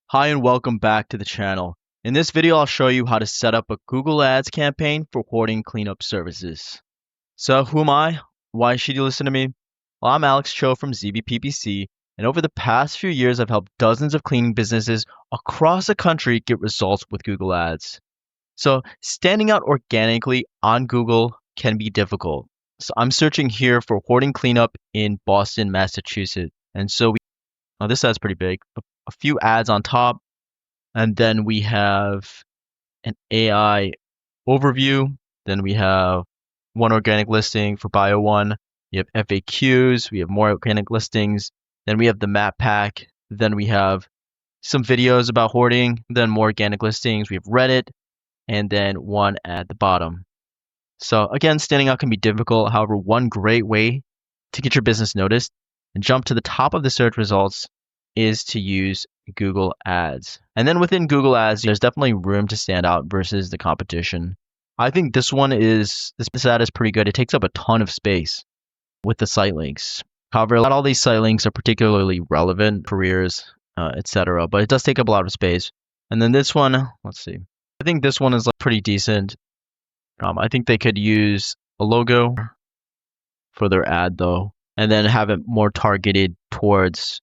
Hi and welcome back to the channel. In this video, I'll show you how to set up a Google Ads campaign for hoarding cleanup services. So who am I? Why should you listen to me? Well, I'm Alex Cho from ZBPPC, and over the past few years, I've helped dozens of cleaning businesses across the country get results with Google Ads. So standing out organically on Google can be difficult. So I'm searching here for hoarding cleanup in Boston, Massachusetts. And so this ad's pretty big. A few ads on top. And then we have an AI overview. Then we have one organic listing for Bio One. We have FAQs. We have more organic listings. Then we have the map pack. Then we have some videos about hoarding. Then more organic listings. We have Reddit. And then one at the bottom. So again, standing out can be difficult. However, one great way to get your business noticed and jump to the top of the search results is to use Google Ads. And then within Google Ads, there's definitely room to stand out versus the competition. I think this ad is pretty good. It takes up a ton of space with the site links. However, not all these site links are particularly relevant, careers, etc. But it does take up a lot of space. And then this one, let's see. I think this one is pretty decent. I think they could use a logo for their ad though, and then have it more targeted towards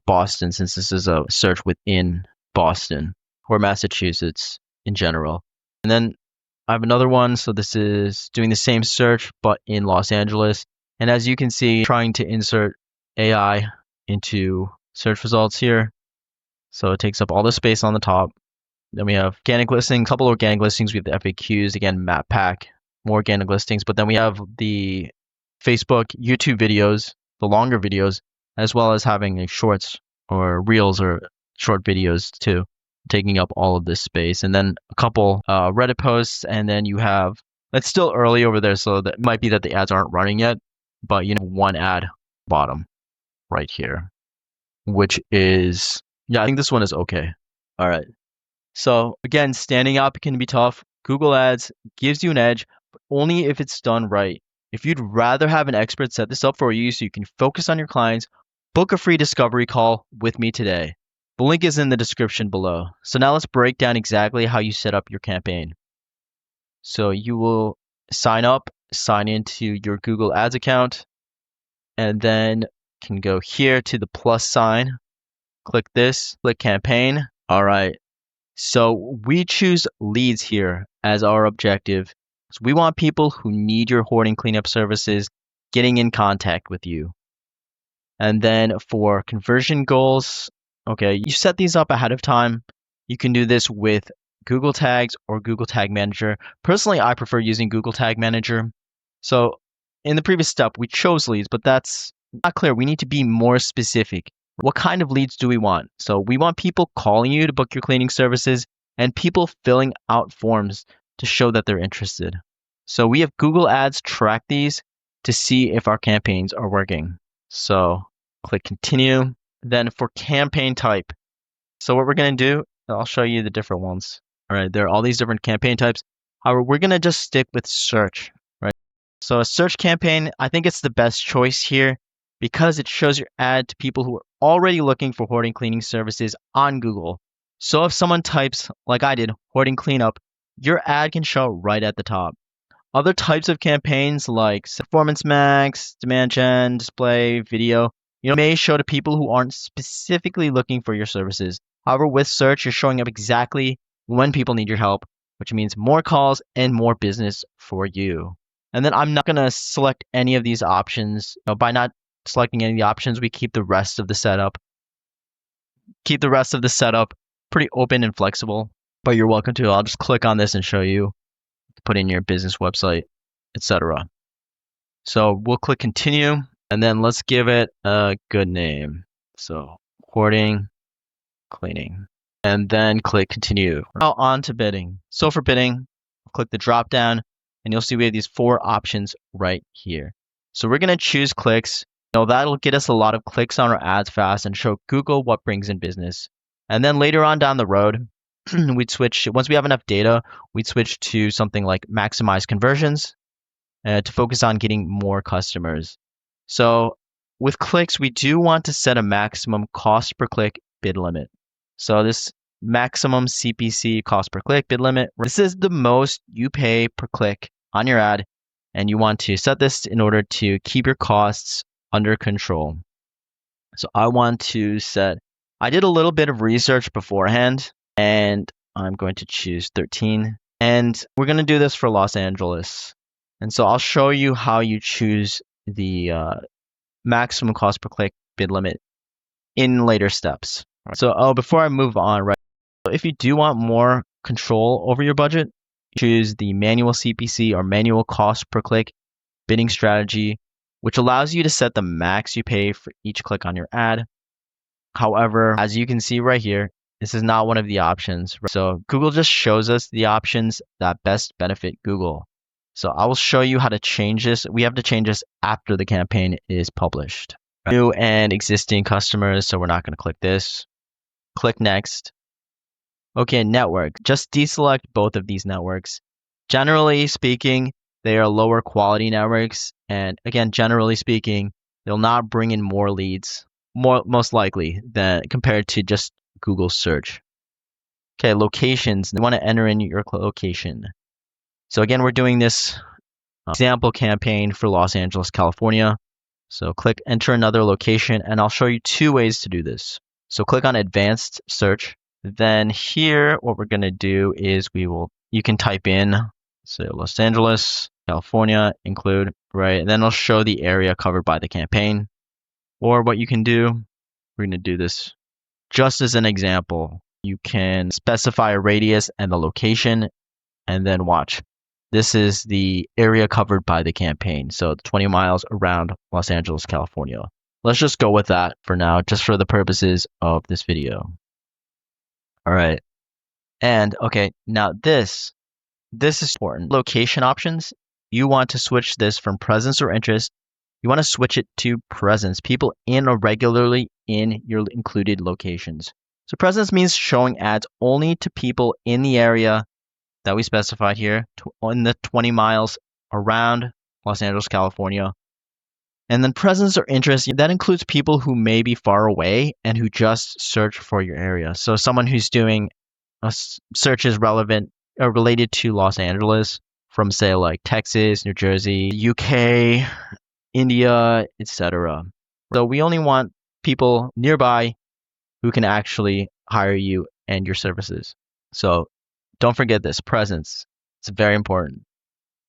Boston, since this is a search within Boston or Massachusetts in general. And then I have another one. So this is doing the same search, but in Los Angeles. And as you can see, trying to insert AI into search results here. So it takes up all the space on the top. Then we have organic listings, a couple of organic listings. We have the FAQs, again, map pack, more organic listings. But then we have the Facebook, YouTube videos, the longer videos, as well as having shorts or reels or short videos too, taking up all of this space. And then a couple Reddit posts, and then you have, it's still early over there, so that might be that the ads aren't running yet, but one ad bottom right here, which is, yeah, I think this one is okay. All right. So again, standing out can be tough. Google Ads gives you an edge, but only if it's done right. If you'd rather have an expert set this up for you so you can focus on your clients, book a free discovery call with me today. The link is in the description below. So now let's break down exactly how you set up your campaign. So you will sign into your Google Ads account, and then can go here to the plus sign, click this, click campaign. All right. So we choose leads here as our objective. So we want people who need your hoarding cleanup services getting in contact with you. And then for conversion goals, okay, you set these up ahead of time. You can do this with Google Tags or Google Tag Manager. Personally, I prefer using Google Tag Manager. So in the previous step, we chose leads, but that's not clear. We need to be more specific. What kind of leads do we want? So we want people calling you to book your cleaning services and people filling out forms to show that they're interested. So we have Google Ads track these to see if our campaigns are working. So click continue. Then for campaign type. So what we're going to do, I'll show you the different ones. All right, there are all these different campaign types. However, we're going to just stick with search, right? So a search campaign, I think it's the best choice here because it shows your ad to people who are already looking for hoarding cleaning services on Google. So if someone types, like I did, hoarding cleanup, your ad can show right at the top. Other types of campaigns like Performance Max, Demand Gen, Display, Video, may show to people who aren't specifically looking for your services. However, with search, you're showing up exactly when people need your help, which means more calls and more business for you. And then I'm not going to select any of these options. By not selecting any of the options, we keep the rest of the setup. Pretty open and flexible, but you're welcome to. I'll just click on this and show you, put in your business website, etc. So we'll click continue, and then let's give it a good name. So hoarding cleaning, and then click continue. Now on to bidding. So for bidding, click the drop down, and you'll see we have these 4 options right here. So we're going to choose clicks. That'll get us a lot of clicks on our ads fast and show Google what brings in business. And then later on down the road, we'd switch, once we have enough data, we'd switch to something like maximize conversions to focus on getting more customers. So with clicks, we do want to set a maximum cost per click bid limit. So this maximum CPC, cost per click, bid limit, this is the most you pay per click on your ad, and you want to set this in order to keep your costs under control. So I want to set, I did a little bit of research beforehand, and I'm going to choose 13. And we're going to do this for Los Angeles. And so I'll show you how you choose the maximum cost per click bid limit in later steps. So before I move on, right, so if you do want more control over your budget, choose the manual CPC or manual cost per click bidding strategy, which allows you to set the max you pay for each click on your ad. However, as you can see right here, this is not one of the options. So Google just shows us the options that best benefit Google. So I will show you how to change this. We have to change this after the campaign is published. New and existing customers, so we're not going to click this. Click next. Okay, network. Just deselect both of these networks. Generally speaking, they are lower quality networks, and again, generally speaking, they'll not bring in more leads, most likely, than compared to just Google search. Okay, locations. You want to enter in your location. So again, we're doing this example campaign for Los Angeles, California. So click enter another location, and I'll show you two ways to do this. So click on advanced search. Then here, what we're going to do is you can type in, say Los Angeles, California, include, right? And then it'll show the area covered by the campaign. Or what you can do, we're going to do this just as an example. You can specify a radius and the location, and then watch. This is the area covered by the campaign. So 20 miles around Los Angeles, California. Let's just go with that for now, just for the purposes of this video. All right. And okay, now this is important. Location options, you want to switch this from presence or interest. You want to switch it to presence, people in or regularly in your included locations. So presence means showing ads only to people in the area that we specified here, in the 20 miles around Los Angeles, California. And then presence or interest, that includes people who may be far away and who just search for your area. So someone who's doing searches related to Los Angeles from, say, like Texas, New Jersey, UK, India, etc. So we only want people nearby who can actually hire you and your services. So don't forget this, presence. It's very important.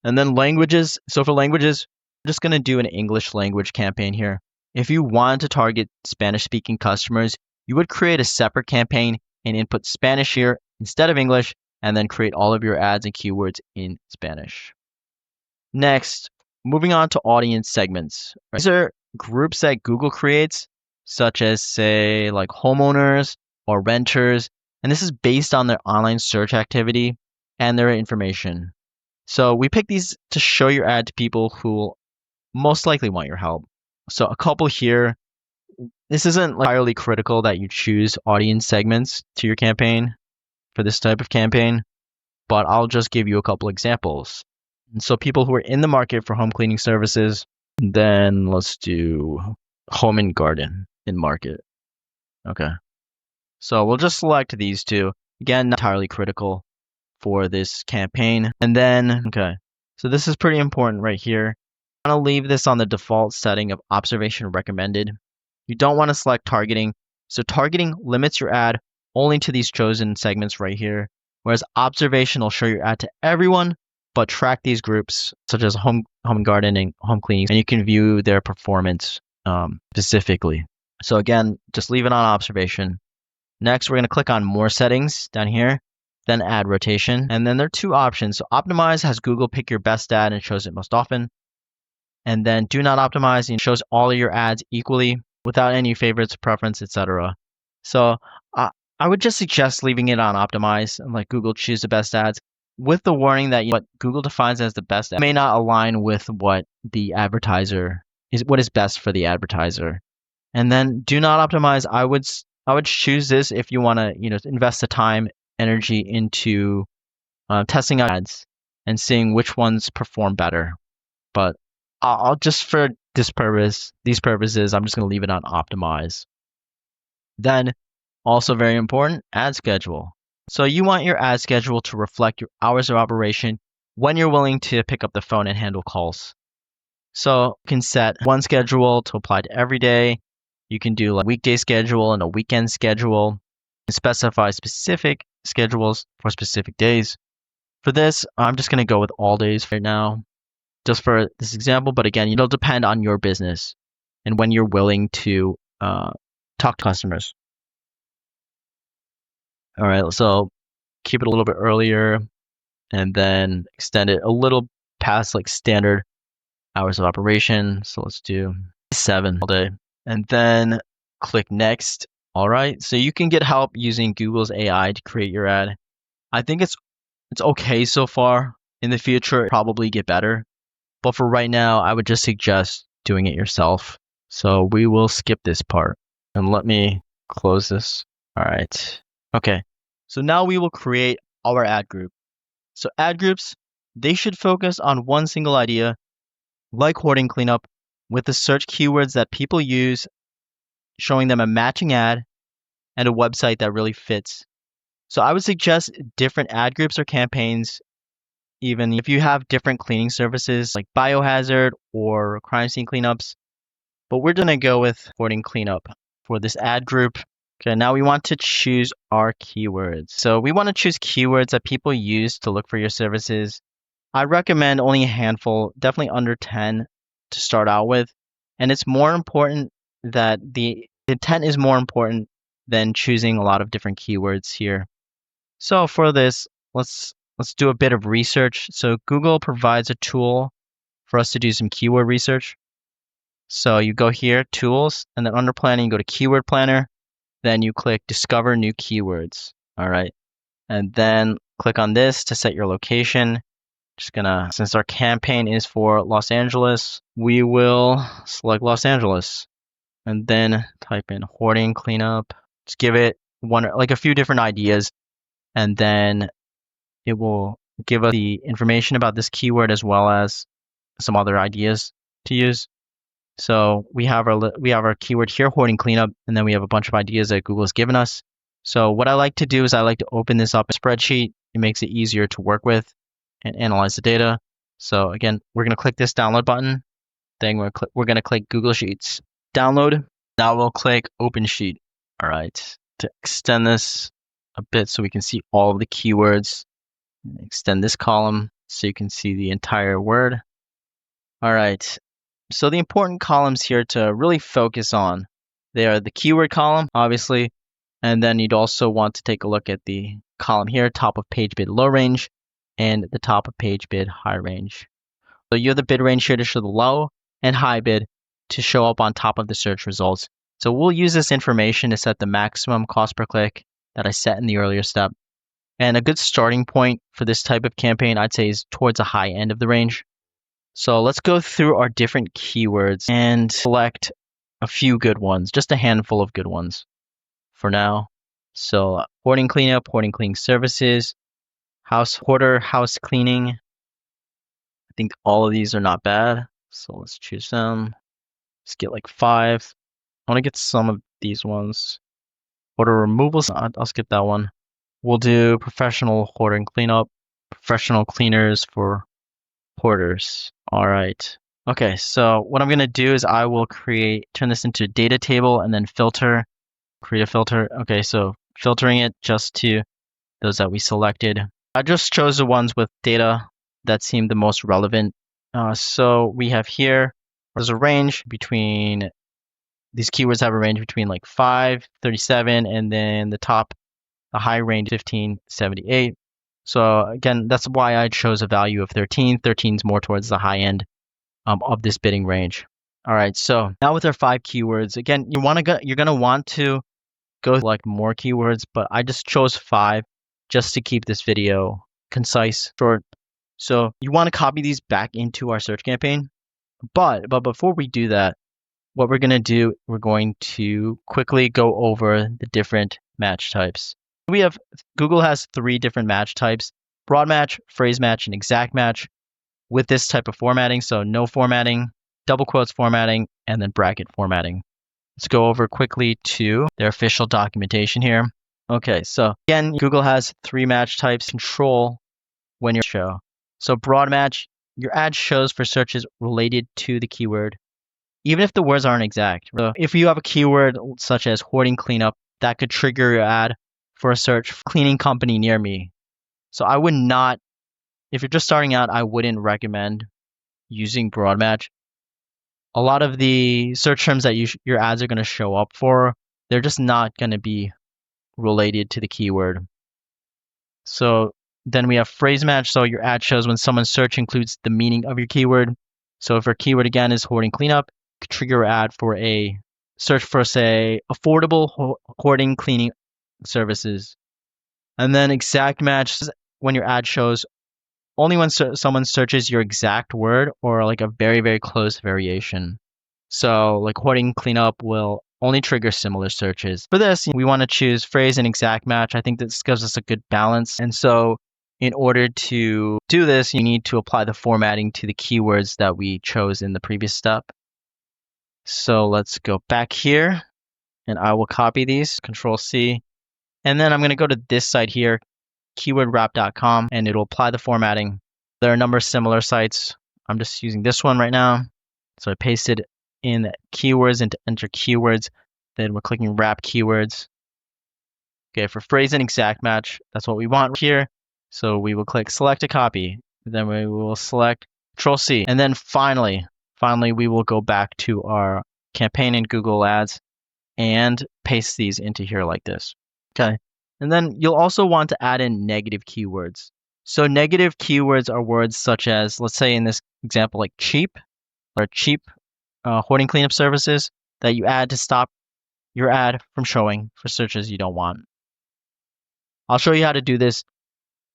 And then languages. So for languages, I'm just going to do an English language campaign here. If you want to target Spanish-speaking customers, you would create a separate campaign and input Spanish here instead of English, and then create all of your ads and keywords in Spanish. Next, moving on to audience segments. These are groups that Google creates, such as, say, like homeowners or renters, and this is based on their online search activity and their information. So we pick these to show your ad to people who most likely want your help. So a couple here. This isn't entirely critical that you choose audience segments to your campaign for this type of campaign, but I'll just give you a couple examples. And so people who are in the market for home cleaning services, then let's do home and garden in market. Okay. So we'll just select these two. Again, not entirely critical for this campaign. And then, okay, so this is pretty important right here. I want to leave this on the default setting of observation recommended. You don't want to select targeting. So targeting limits your ad only to these chosen segments right here, whereas observation will show your ad to everyone, but track these groups such as home and garden and home cleaning, and you can view their performance specifically. So again, just leave it on observation. Next, we're going to click on more settings down here, then ad rotation. And then there are two options. So optimize has Google pick your best ad and shows it most often. And then do not optimize and shows all of your ads equally without any favorites, preference, etc. So I would just suggest leaving it on optimize and let Google choose the best ads, with the warning that what Google defines as the best ad may not align with what the advertiser is, what is best for the advertiser. And then do not optimize. I would choose this if you want to, invest the time, energy into testing out ads and seeing which ones perform better. But I'll just, for these purposes, I'm just going to leave it on optimize. Then Also very important, ad schedule. So you want your ad schedule to reflect your hours of operation when you're willing to pick up the phone and handle calls. So you can set one schedule to apply to every day. You can do like weekday schedule and a weekend schedule and specify specific schedules for specific days. For this, I'm just going to go with all days right now, just for this example. But again, it'll depend on your business and when you're willing to talk to customers. All right, so keep it a little bit earlier and then extend it a little past like standard hours of operation. So let's do 7 all day and then click next. All right, so you can get help using Google's AI to create your ad. I think it's okay so far. In the future, it probably get better. But for right now, I would just suggest doing it yourself. So we will skip this part and let me close this. All right. Okay. So now we will create our ad group. So ad groups, they should focus on one single idea, like hoarding cleanup, with the search keywords that people use, showing them a matching ad and a website that really fits. So I would suggest different ad groups or campaigns, even if you have different cleaning services like biohazard or crime scene cleanups. But we're going to go with hoarding cleanup for this ad group. Okay, now we want to choose our keywords. So we want to choose keywords that people use to look for your services. I recommend only a handful, definitely under 10 to start out with. And it's more important that the intent is more important than choosing a lot of different keywords here. So for this, let's do a bit of research. So Google provides a tool for us to do some keyword research. So you go here, tools, and then under planning, you go to keyword planner. Then you click discover new keywords. All right. And then click on this to set your location. Just gonna, since our campaign is for Los Angeles, we will select Los Angeles and then type in hoarding cleanup. Just give it one, like a few different ideas, and then it will give us the information about this keyword as well as some other ideas to use. So we have our keyword here, hoarding cleanup, and then we have a bunch of ideas that Google has given us. So what I like to do is I like to open this up in a spreadsheet. It makes it easier to work with and analyze the data. So again, we're going to click this download button. Then we're going to click Google Sheets. Download. Now we'll click Open Sheet. All right. To extend this a bit so we can see all of the keywords. Extend this column so you can see the entire word. All right. So the important columns here to really focus on, they are the keyword column, obviously, and then you'd also want to take a look at the column here, top of page bid low range, and the top of page bid high range. So you have the bid range here to show the low and high bid to show up on top of the search results. So we'll use this information to set the maximum cost per click that I set in the earlier step. And a good starting point for this type of campaign, I'd say, is towards the high end of the range. So let's go through our different keywords and select a few good ones, just a handful of good ones for now. So hoarding cleanup, hoarding cleaning services, house hoarder, house cleaning. I think all of these are not bad. So let's choose them. Let's get like 5. I want to get some of these ones. Hoarder removals, I'll skip that one. We'll do professional hoarding cleanup, professional cleaners for hoarders. All right. Okay, so what I'm going to do is I will turn this into a data table and then filter, create a filter. Okay, so filtering it just to those that we selected. I just chose the ones with data that seemed the most relevant. So we have here, there's a range between, these keywords have a range between like 5, 37, and then the high range 15, 78. So again, that's why I chose a value of 13. 13 is more towards the high end of this bidding range. All right, so now with our 5 keywords, again, you're gonna want to go select more keywords, but I just chose 5 just to keep this video concise, short. So you want to copy these back into our search campaign, but before we do that, what we're gonna do, we're going to quickly go over the different match types. Google has 3 different match types: broad match, phrase match, and exact match with this type of formatting. So no formatting, double quotes formatting, and then bracket formatting. Let's go over quickly to their official documentation here. Okay, so again, Google has 3 match types control when you show. So broad match, your ad shows for searches related to the keyword, even if the words aren't exact. So if you have a keyword such as hoarding cleanup, that could trigger your ad for a search for cleaning company near me. So I would not, if you're just starting out, I wouldn't recommend using broad match. A lot of the search terms that your ads are going to show up for, they're just not going to be related to the keyword. So then we have phrase match. So your ad shows when someone's search includes the meaning of your keyword. So if our keyword again is hoarding cleanup, you could trigger an ad for a search for, say, affordable hoarding cleaning services. And then exact match when your ad shows only when someone searches your exact word or like a very, very close variation. So like hoarding cleanup will only trigger similar searches. For this, we want to choose phrase and exact match. I think this gives us a good balance. And so in order to do this, you need to apply the formatting to the keywords that we chose in the previous step. So let's go back here and I will copy these, Control C. And then I'm going to go to this site here, keywordwrap.com, and it'll apply the formatting. There are a number of similar sites. I'm just using this one right now. So I pasted in keywords and to enter keywords. Then we're clicking wrap keywords. Okay, for phrase and exact match, that's what we want here. So we will click select a copy. Then we will select Control C. And then finally, we will go back to our campaign in Google Ads and paste these into here like this. Okay. And then you'll also want to add in negative keywords. So negative keywords are words such as, let's say in this example, like cheap or cheap hoarding cleanup services that you add to stop your ad from showing for searches you don't want. I'll show you how to do this.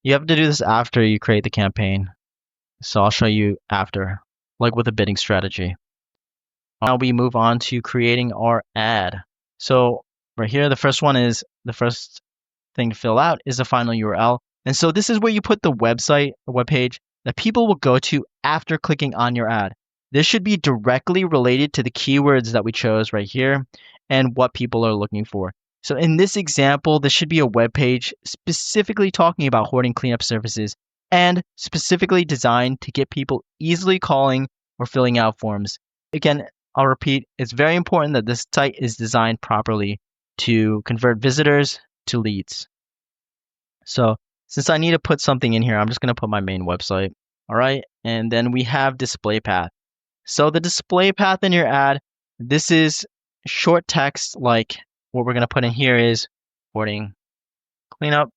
You have to do this after you create the campaign. So I'll show you after, like with a bidding strategy. Now we move on to creating our ad. So right here, the first thing to fill out is the final URL. And so this is where you put the website or webpage that people will go to after clicking on your ad. This should be directly related to the keywords that we chose right here and what people are looking for. So in this example, this should be a web page specifically talking about hoarding cleanup services and specifically designed to get people easily calling or filling out forms. Again, I'll repeat, it's very important that this site is designed properly to convert visitors to leads. So since I need to put something in here, I'm just going to put my main website. All right. And then we have display path. So the display path in your ad, this is short text. Like what we're going to put in here is hoarding cleanup.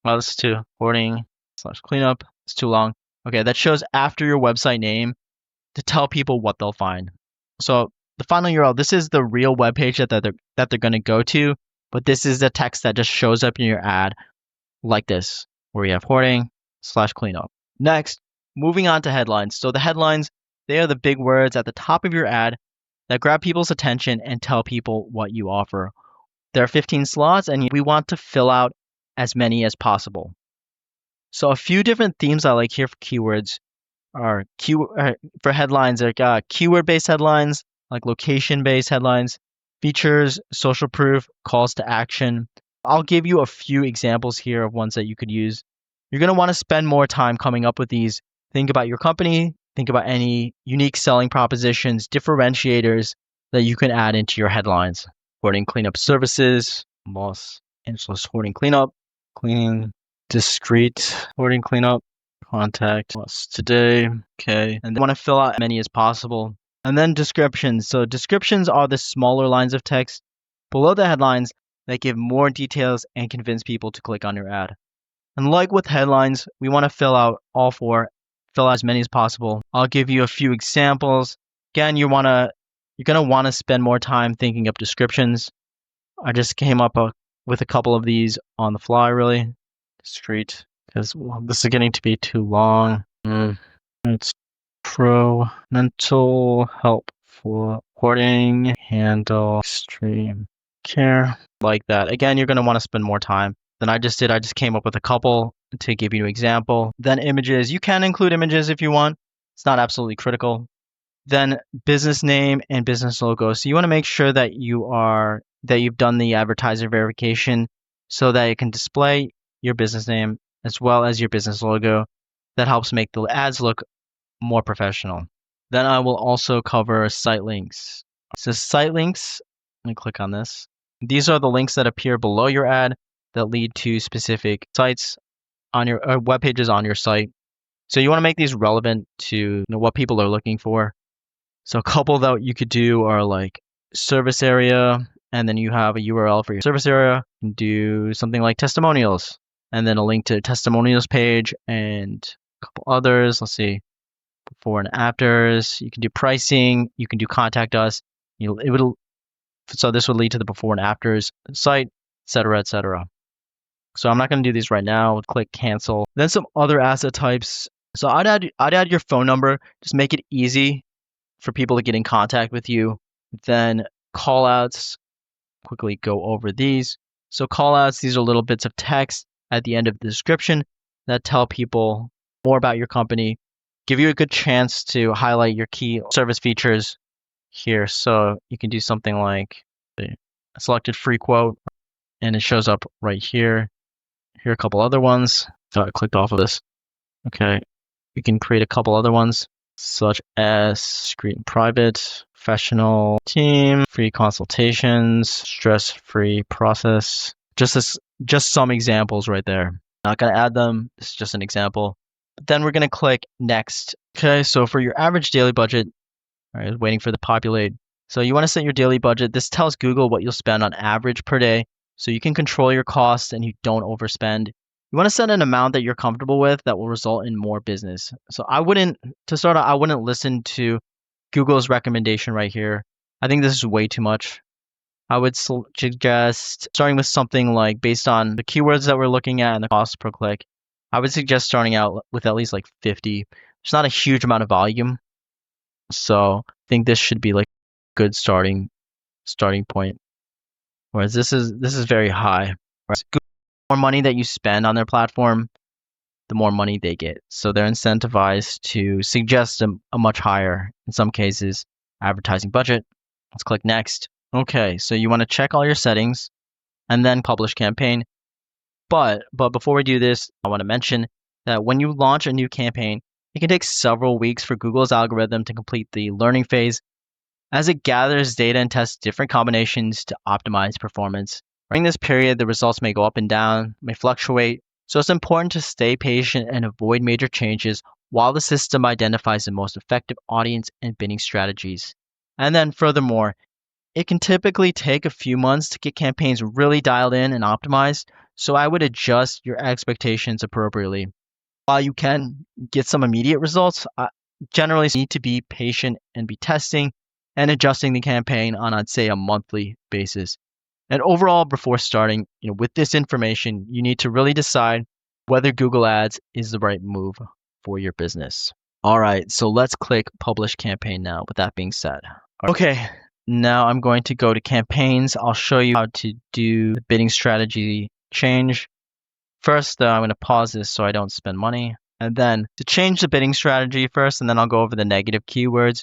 Well, this is too hoarding / cleanup. It's too long. Okay. That shows after your website name to tell people what they'll find. So the final URL, this is the real web page that they're going to go to, but this is the text that just shows up in your ad like this, where you have hoarding / cleanup. Next, moving on to headlines. So the headlines, they are the big words at the top of your ad that grab people's attention and tell people what you offer. There are 15 slots, and we want to fill out as many as possible. So a few different themes I like here for keywords are for headlines, like keyword-based headlines, like location-based headlines, features, social proof, calls to action. I'll give you a few examples here of ones that you could use. You're going to want to spend more time coming up with these. Think about your company. Think about any unique selling propositions, differentiators that you can add into your headlines. Hoarding cleanup services, Los Angeles hoarding cleanup, cleaning discreet hoarding cleanup, contact us today. Okay. And then want to fill out as many as possible. And then descriptions. So descriptions are the smaller lines of text below the headlines that give more details and convince people to click on your ad. And like with headlines, we want to fill out as many as possible. I'll give you a few examples. Again, you're going to want to spend more time thinking up descriptions. I just came up with a couple of these on the fly, really. Discreet, because this is getting to be too long. It's mental help for hoarding, handle extreme care, like that. Again, you're going to want to spend more time than I just did. I just came up with a couple to give you an example. Then images. You can include images if you want. It's not absolutely critical. Then business name and business logo. So you want to make sure that you've done the advertiser verification so that it can display your business name as well as your business logo. That helps make the ads look more professional. Then I will also cover site links. So site links, let me click on this. These are the links that appear below your ad that lead to specific sites on your web pages on your site. So you want to make these relevant to what people are looking for. So a couple that you could do are like service area, and then you have a URL for your service area. You can do something like testimonials, and then a link to testimonials page and a couple others. Let's see, before and afters. You can do pricing. You can do contact us. So this would lead to the before and afters site, etc., etc. So I'm not going to do these right now. Click cancel. Then some other asset types. So I'd add your phone number. Just make it easy for people to get in contact with you. Then call outs, quickly go over these. So call outs, these are little bits of text at the end of the description that tell people more about your company, give you a good chance to highlight your key service features here. So you can do something like a selected free quote, and it shows up right here. Here are a couple other ones. So I clicked off of this. Okay, you can create a couple other ones, such as screen private, professional team, free consultations, stress-free process. Just some examples right there. Not gonna add them. This is just an example. But then we're gonna click next. Okay, so for your average daily budget, all right, waiting for the populate. So you want to set your daily budget. This tells Google what you'll spend on average per day, so you can control your costs and you don't overspend. You want to set an amount that you're comfortable with that will result in more business. So I wouldn't listen to Google's recommendation right here. I think this is way too much. I would suggest starting with something like based on the keywords that we're looking at and the cost per click. I would suggest starting out with at least like 50. There's not a huge amount of volume. So I think this should be like a good starting point. Whereas this is very high. Whereas the more money that you spend on their platform, the more money they get. So they're incentivized to suggest a much higher, in some cases, advertising budget. Let's click next. Okay, so you want to check all your settings and then publish campaign. But before we do this, I want to mention that when you launch a new campaign, it can take several weeks for Google's algorithm to complete the learning phase as it gathers data and tests different combinations to optimize performance. During this period, the results may go up and down, may fluctuate, so it's important to stay patient and avoid major changes while the system identifies the most effective audience and bidding strategies. And then furthermore, it can typically take a few months to get campaigns really dialed in and optimized, so I would adjust your expectations appropriately. While you can get some immediate results, generally need to be patient and be testing and adjusting the campaign on, I'd say, a monthly basis. And overall, before starting, with this information, you need to really decide whether Google Ads is the right move for your business. All right, so let's click Publish Campaign now, with that being said. Okay, now I'm going to go to Campaigns. I'll show you how to do the bidding strategy change. First, I'm going to pause this so I don't spend money. And then to change the bidding strategy first, and then I'll go over the negative keywords,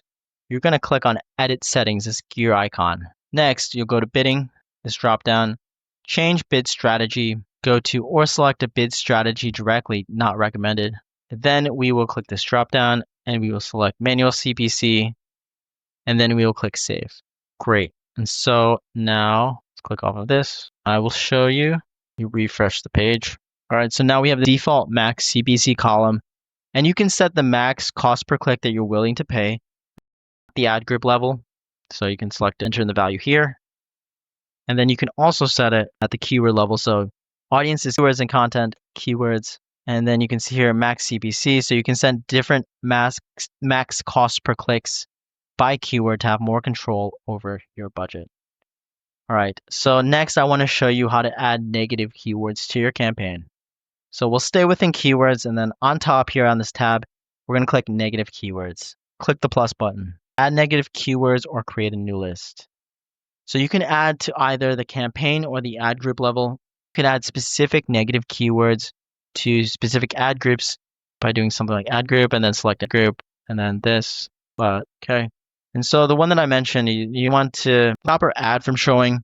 you're going to click on Edit Settings, this gear icon. Next, you'll go to Bidding, this drop down, change bid strategy, go to or select a bid strategy directly, not recommended. Then we will click this drop down and we will select Manual CPC, and then we will click Save. Great. And so now let's click off of this. I will show you. You refresh the page. All right, so now we have the default max CPC column, and you can set the max cost per click that you're willing to pay at the ad group level. So you can select enter in the value here. And then you can also set it at the keyword level. So audiences, keywords, and content, keywords. And then you can see here max CPC. So you can set different max cost per clicks by keyword to have more control over your budget. All right, so next I want to show you how to add negative keywords to your campaign. So we'll stay within keywords, and then on top here on this tab, we're going to click negative keywords. Click the plus button. Add negative keywords or create a new list. So you can add to either the campaign or the ad group level. You can add specific negative keywords to specific ad groups by doing something like ad group and then select a group and then this. but okay. And so the one that I mentioned, you want to stop our ad from showing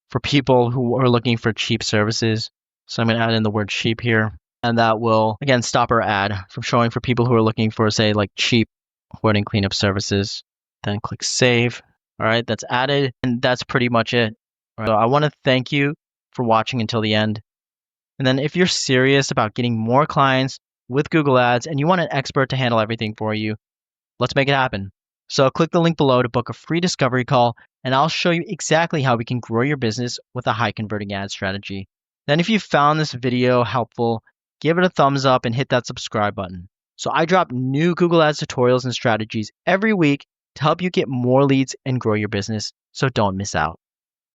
for people who are looking for cheap services. So I'm going to add in the word cheap here. And that will, again, stop our ad from showing for people who are looking for, say, like cheap hoarding cleanup services. Then click save. All right, that's added. And that's pretty much it. All right, so I want to thank you for watching until the end. And then if you're serious about getting more clients with Google Ads and you want an expert to handle everything for you, let's make it happen. So click the link below to book a free discovery call, and I'll show you exactly how we can grow your business with a high converting ad strategy. Then if you found this video helpful, give it a thumbs up and hit that subscribe button. So I drop new Google Ads tutorials and strategies every week to help you get more leads and grow your business. So don't miss out.